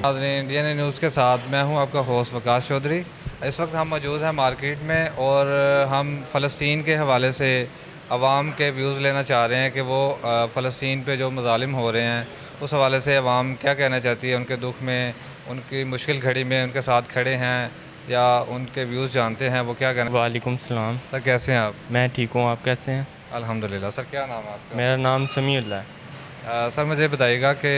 ناظرین Indian news کے ساتھ میں ہوں آپ کا ہوسٹ وکاس چودھری۔ اس وقت ہم موجود ہیں مارکیٹ میں اور ہم فلسطین کے حوالے سے عوام کے ویوز لینا چاہ رہے ہیں کہ وہ فلسطین پہ جو مظالم ہو رہے ہیں اس حوالے سے عوام کیا کہنا چاہتی ہے، ان کے دکھ میں، ان کی مشکل گھڑی میں ان کے ساتھ کھڑے ہیں یا ان کے ویوز جانتے ہیں وہ کیا کہنا۔ وعلیکم السلام سر کیسے ہیں آپ؟ میں ٹھیک ہوں، آپ کیسے ہیں؟ الحمدللہ۔ سر کیا نام ہے آپ کا؟ میرا نام سمیع اللہ ہے۔ سر مجھے بتائیے گا کہ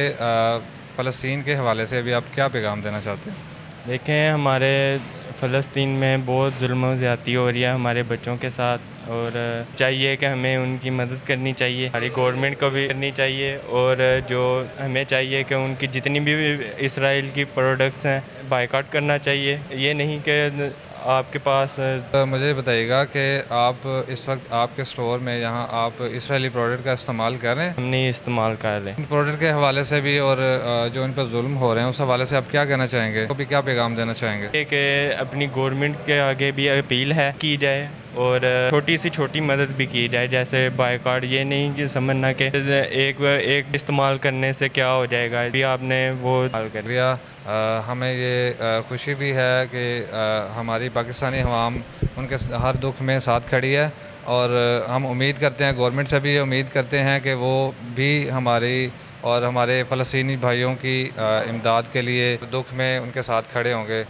فلسطین کے حوالے سے ابھی آپ کیا پیغام دینا چاہتے ہیں؟ دیکھیں، ہمارے فلسطین میں بہت ظلم و زیادتی ہو رہی ہے ہمارے بچوں کے ساتھ، اور چاہیے کہ ہمیں ان کی مدد کرنی چاہیے، ہماری گورنمنٹ کو بھی کرنی چاہیے، اور جو ہمیں چاہیے کہ ان کی جتنی بھی اسرائیل کی پروڈکٹس ہیں بائیکاٹ کرنا چاہیے۔ یہ نہیں کہ آپ کے پاس مجھے بتائیے گا کہ آپ اس وقت آپ کے سٹور میں یہاں آپ اسرائیلی پروڈکٹ کا استعمال کر رہے ہیں؟ ہم نہیں استعمال کر رہے۔ ان پروڈکٹ کے حوالے سے بھی اور جو ان پر ظلم ہو رہے ہیں اس حوالے سے آپ کیا کہنا چاہیں گے؟ بھی کیا پیغام دینا چاہیں گے؟ یہ کہ اپنی گورنمنٹ کے آگے بھی اپیل ہے کی جائے، اور چھوٹی سی چھوٹی مدد بھی کی جائے، جیسے بائیکاٹ۔ یہ نہیں کہ سمجھنا کہ ایک استعمال کرنے سے کیا ہو جائے گا، بھی آپ نے وہ حل کر شکریہ۔ ہمیں یہ خوشی بھی ہے کہ ہماری پاکستانی عوام ان کے ہر دکھ میں ساتھ کھڑی ہے، اور ہم امید کرتے ہیں، گورنمنٹ سے بھی یہ امید کرتے ہیں کہ وہ بھی ہماری اور ہمارے فلسطینی بھائیوں کی امداد کے لیے دکھ میں ان کے ساتھ کھڑے ہوں گے۔